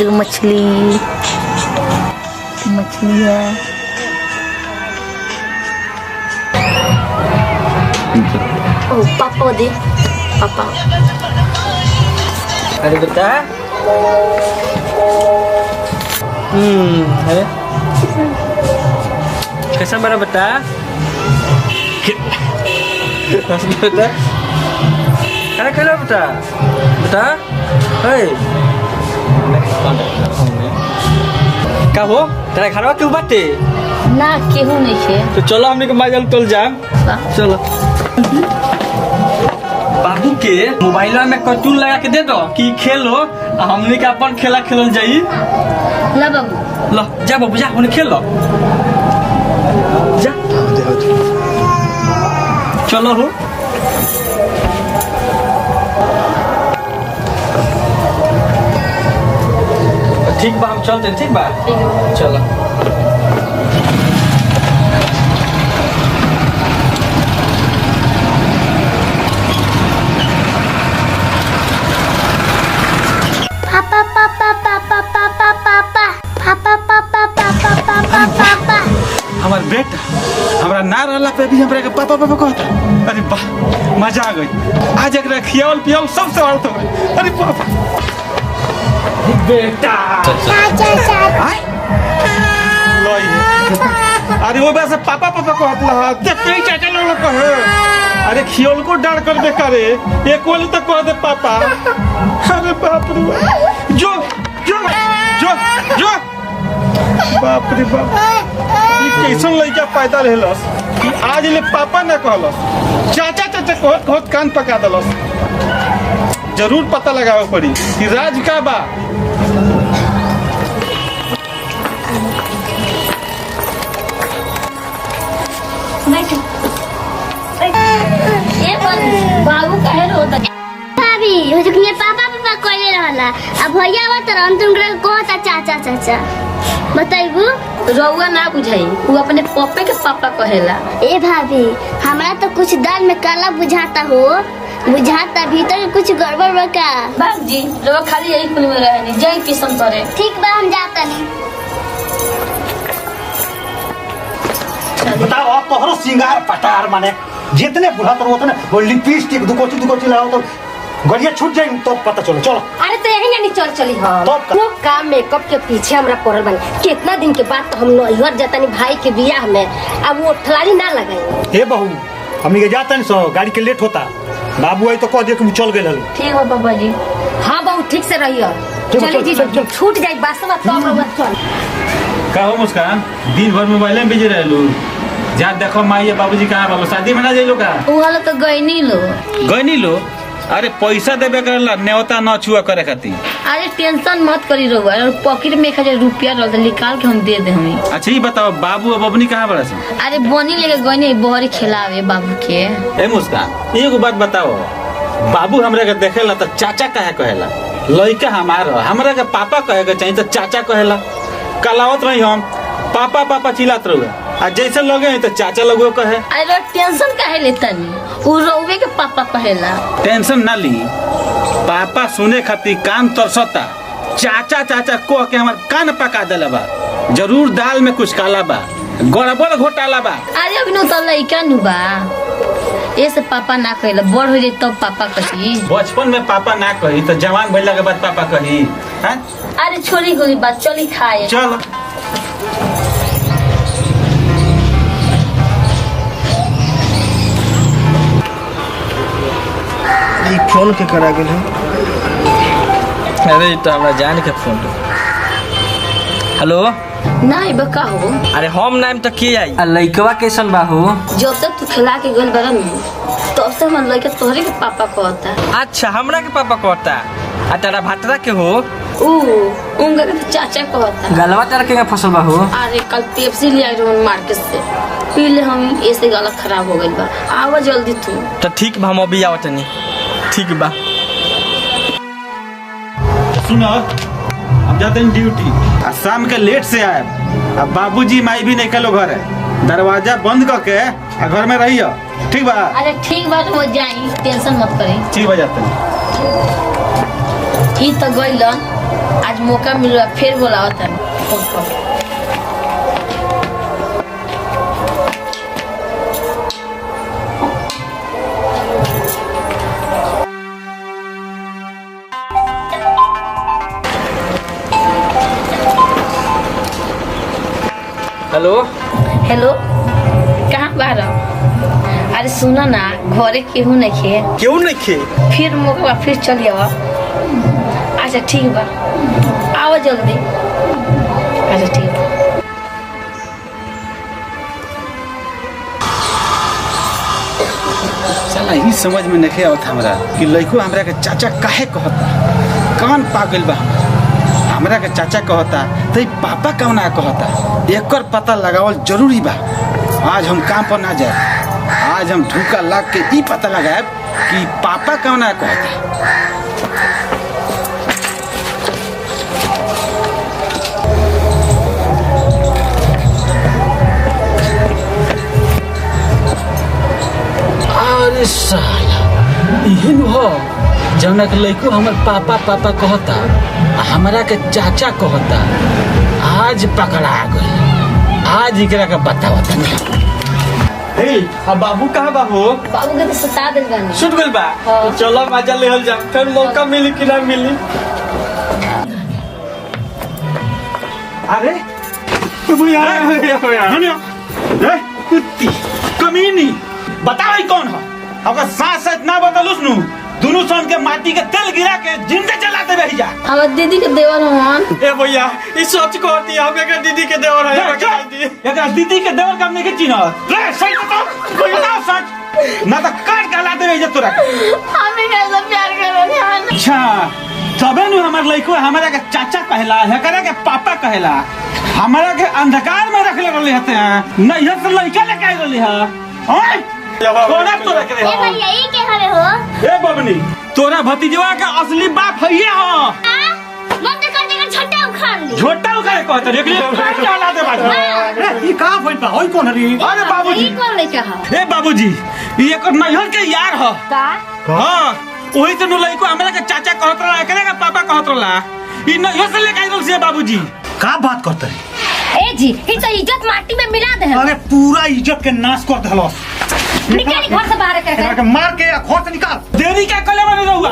दो मछली है। ओ पापा दे पापा। अरे बेटा है कैसा बड़ा बेटा बेटा अरे खेलो बेटा बेटा का हो तेरा घरवा क्यों बाटे ना केहू नहीं है तो चलो हमने के माजल तोल जाम चलो बाबू के मोबाइल में कार्टून लगा के दे दो कि खेलो हमने के अपन खेला खेलल जाई ला बाबू लो जा बाबू जा हमने खेल लो जा चलो हो ठीक बा हम चलते ठीक बा चलो हमार बेटा हमारा ना रहला पे भी हमरा के पापा पापा कहता अरे वाह मजा आ गई आज एकरा खियावल पियावल सब सवाल तो अरे पापा बेटा लई अरे वो वैसे पापा पापा कहतला देख पे चाचा लोग कहे अरे खियावल को डाल कर दे करे एक वाली तो कह दे पापा अरे बाप रे जो जो जो जो बाप रे बाप कैसन लड़का पैदा रहलस आज ले पापा ना कहलस चाचा चाचा कहत कहत कान पका दलस जरूर पता लगावे पड़ी कि राज का बा बाबू कहे रोता भाभी हो जो पापा पापा कहले रहला अब भैया आवत रहन तुम कहता चाचा चाचा बताइबू रउआ ना बुझाई वो अपने पप्पे के पापा कहेला ए भाभी हमरा तो कुछ दाल में काला बुझाता हो बुझाता भीतर कुछ गड़बड़ बा का बाबूजी रउआ खाली यही कुल में रहनी जय किस्म करे ठीक बा हम जाता नहीं बताओ आप तोहरो सिंगार पटार माने जितने बुढ़ा तो उतने वो लिपस्टिक दुकोची लगाओ तो गड़िया छूट जाए तो पता चलो चलो अरे तो यही नहीं चल चली हम तो वो काम मेकअप के पीछे हमरा पड़ल बनी कितना दिन के बाद तो हम नैहर जातानी भाई के बियाह में अब वो ठलाली ना लगाई हे बहू हमनी के जाता नहीं सो गाड़ी के लेट होता बाबू आई तो कह दियो कि चल गए हलो ठीक हो बाबा जी हाँ बहुत ठीक से रहियो चली जी छूट जाए बासवा तो रउआ चल का हो मुस्कान दिन भर मोबाइल में बिजी रहलू जा देखो माई बाबूजी कहाँ बालो शादी में ना जाइलो का उहालो तो गईनी लो गई लो अरे पैसा देबे करला नेवता न छुआ करे खातिर अरे टेंशन मत करी रउआ और पॉकेट में 1000 रुपया रहल निकाल के हम दे दे हमें अच्छा ये बताओ बाबू और बबनी कहाँ बड़ा से अरे बोनी लेके गईनी बहरी खिलावे बाबू के ए मुस्कान एगो बात बताओ बाबू हमरा के देखेला तो चाचा काहे कहेला लइका हमरा के पापा कहे के चाहिए तो चाचा कहेला कलावत रही हम पापा पापा चिल्लात रहुए आ जैसे लगे तो चाचा लगो कहे अरे टेंशन काहे लेतनी उ रउवे के पापा कहेला टेंशन ना ली पापा सुने खातिर कान तरसता चाचा चाचा कह के हमार कान पका देला बा जरूर दाल में कुछ काला बा गड़बड़ घोटाला बा अरे अभी तो लइका नु बा ऐसे पापा ना कहेला बड़ हो जाए तब पापा कही बचपन में पापा ना कही तो जवान भइला के बाद पापा कही हैं अरे छोरी गोली बात चली खाए चल फोन के करा गेल अरे तो हमरा जान के फोन हेलो नहीं बका हो अरे हम नाम तो के आई लइकवा कैसन बा हो जब तक तू खिला के गल बरन तब से मन लइका तोहरे के पापा कहता अच्छा हमरा के पापा कहता आ तारा भातरा के हो उनका के चाचा कहता गलवा तारा के फसल बा हो अरे कल पेप्सी ले आई रहन मार्केट से पी ले हम ऐसे गला खराब हो गइल बा आवा जल्दी तू तो ठीक बा हम अभी आवत नहीं ठीक बा सुनो अब जाते हैं ड्यूटी आ शाम के लेट से आए अब बाबूजी माई भी नहीं कलो घर है दरवाजा बंद करके घर में रहियो ठीक बा अरे ठीक बात हो जाई टेंशन मत करी ठीक बा जाते हैं ई तो गइल आज मौका मिला फिर बोलाओ तन फोन कर। हेलो हेलो, कहाँ बाहर? अरे सुनो ना, घरे केहू नहीं खे, क्यों नहीं खे? फिर मौका फिर चलिए। अच्छा ठीक बा, आओ जल्दी। अच्छा ठीक बा। साला ही समझ में नहीं आवत हमरा कि लइको हमरा के चाचा काहे कहता। कान पागल बा हमरा के चाचा कहता तो पापा कौना कहता। एकर पता लगावल जरूरी बा। आज हम काम पर ना जाए, आज हम धोखा लग के ई पता लगाए कि पापा कौना कहता। अरे साला इहे नु हो जौना के लइको हमर पापा पापा कहता, आ हमरा के चाचा कहता। आज पकड़ा गई, आज एकरा के बतावत नहीं। हे अब बाबू कहाँ बा हो? बाबू के तो सुता दिल बानी। छूट गइल बा। हाँ। तो चलो मजा लेहल जा, फिर मौका मिली कि ना मिली। अरे कुत्ती कमीनी बताओ ई कौन है? अगर साथ साथ ना बतलूस नु दोनों सन के माटी के तेल गिरा के जिंदे जलाते रह जा। हमार दीदी के देवर हन। ए भैया ई सोच को होती है, हम एक दीदी के देवर है। एकरा दीदी के देवर काम नहीं के चिन्ह रे। सही बताओ, कोई बताओ सच ना तो काट के लाते रह जा तोरा। हमें कैसे प्यार करनी हन? अच्छा तबे नु हमर लइको हमरा के चाचा कहला है, करे के पापा कहला। हमरा के अंधकार में रख ले रहले हते हैं, नहीं है तो लइका लेके आ रहले है। ओए कोना तोरा के ए भैया ई के हवे हो? ए बबनी तोरा भतीजवा का असली बाप है ये हो। मत कर देगा छट्टा उखाड़ ली। झोटा उखाड़े कहत रे के काट के ला दे बाजू। ई का भइल बा? होई कौन रे? अरे बाबूजी, ई कौन लइका ह? ए बाबूजी ई एकर नैहर के यार ह। का? हां ओही तो लइको हमरा के चाचा कहत रहा, एकरे के पापा कहत रहा। ई नैहर से लेके आइल से बाबूजी। का बात करते रे? ए जी ई तो इज्जत माटी में मिला दे। अरे पूरा इज्जत के नाश कर देलस। निकाली घर से बाहर कर एकरा के मार के या घर से निकाल। देरी क्या कले बने रहुआ?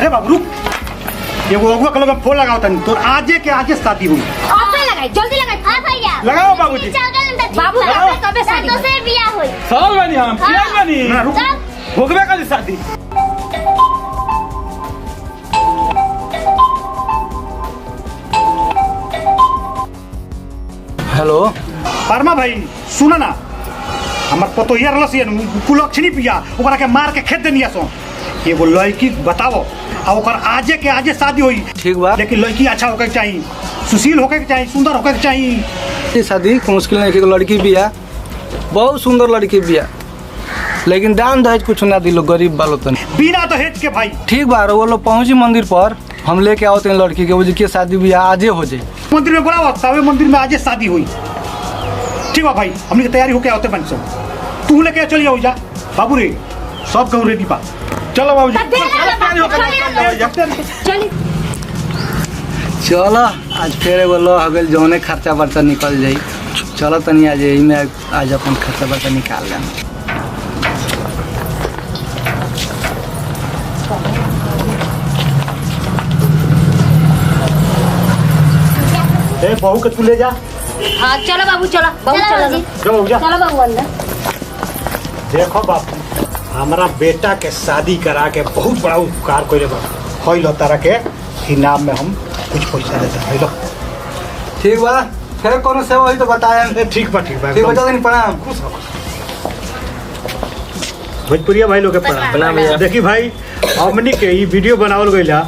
ए बाबू रुक, एगो अगुआ के फोन लगाओ तनी। तोर आजे के आजे शादी हुई। आपे लगाई, जल्दी लगाई। हां भैया लगाओ बाबूजी। बाबू आपे कबे शादी तो से बियाह होई। साल बनी हम किया बनी ना रुक, भोगबे कली शादी। हेलो परमा भाई सुन ना, हमर पतोहिया रहलस ये कुलक्षणी पिया, ओकरा के मार के खेत देनिया सो। एगो लड़की बताओ, आ ओकर आजे के आजे शादी होई। ठीक बा। लेकिन लड़की अच्छा होके के चाहिए, सुशील होके के चाहिए, सुंदर होके के चाहिए। ये शादी मुश्किल नहीं कि लड़की बिया, बहुत सुंदर लड़की बिया, लेकिन दान दहेज कुछ ना दिलो गरीब बालो तन। बिना दहेज के भाई। ठीक बा, वो लोग पहुंची मंदिर पर, हम लेके आओ तेन लड़की के, वो के शादी बिया आजे हो जाए। मंदिर में बुलाओ, तबे मंदिर में आजे शादी हुई। ठीक बा भाई, हमने तैयारी होके आवते बन सब। तू लेके चली आओ जा बाबू रे, सब कहूँ रेडी बा। चलो बाबूजी चली चलो आज फिर एगो लो हगल जौने खर्चा बर्चा निकल जाई। चलो तनी आज यही में आज अपन खर्चा बर्चा निकाल लें। ए बहू के तू ले जा। हां चलो बाबू, चलो बाबू, चलो जाओ जा। चलो बाबू अंदर। देखो बापू, हमारा बेटा के शादी करा के बहुत बड़ा उपकार कइले बा। होइल तारा के इनाम में हम कुछ पैसा देता है। ठीक बा, फिर कोनो सेवा होई तो बताएं। ठीक बा ठीक बा। ठीक बा, चलो प्रणाम। भोजपुरिया भाई लोग के प्रणाम। देखी भाई, हमनी के ई वीडियो बनावल गइला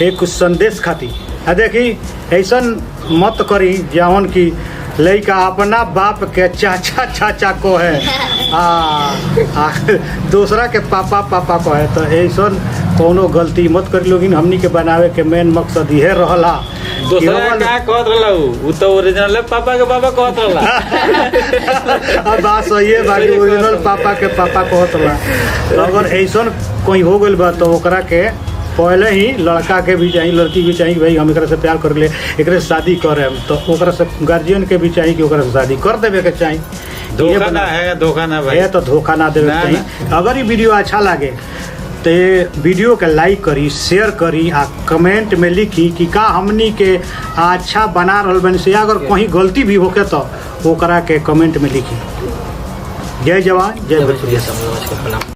एक संदेश खातिर। आ देखी ऐसन मत करी जवन की लड़का अपना बाप के चाचा चाचा को है, दूसरा के पापा पापा को है। तो ऐसन कोनो गलती मत करी लोगिन। हमनी के बनावे के मेन मकसद यह रहला दूसरा क्या कहत रहला उ तो ओरिजिनल पापा के पापा कहत रहला। अब बात सही है बाकी ओरिजिनल पापा के पापा कहत रहा। अगर ऐसा कोई हो गइल बा तो ओकरा के पहले ही लड़का के भी चाहिए लड़की भी चाहिए भाई हम एकरा से प्यार कर ले एकरे से शादी करे तो ओकरा से गार्जियन के भी चाहिए कि ओकरा से शादी कर देवे के चाहिए। धोखा ना है, धोखा ना भाई, है तो धोखा ना देवे के चाहिए। अगर ये वीडियो अच्छा लगे तो वीडियो के लाइक करी, शेयर करी आ कमेंट में लिखी कि का हमनी के अच्छा बना रहल बनी से अगर कहीं गलती भी होके तो ओकरा के कमेंट में लिखी। जय जवान जय भोजपुरी।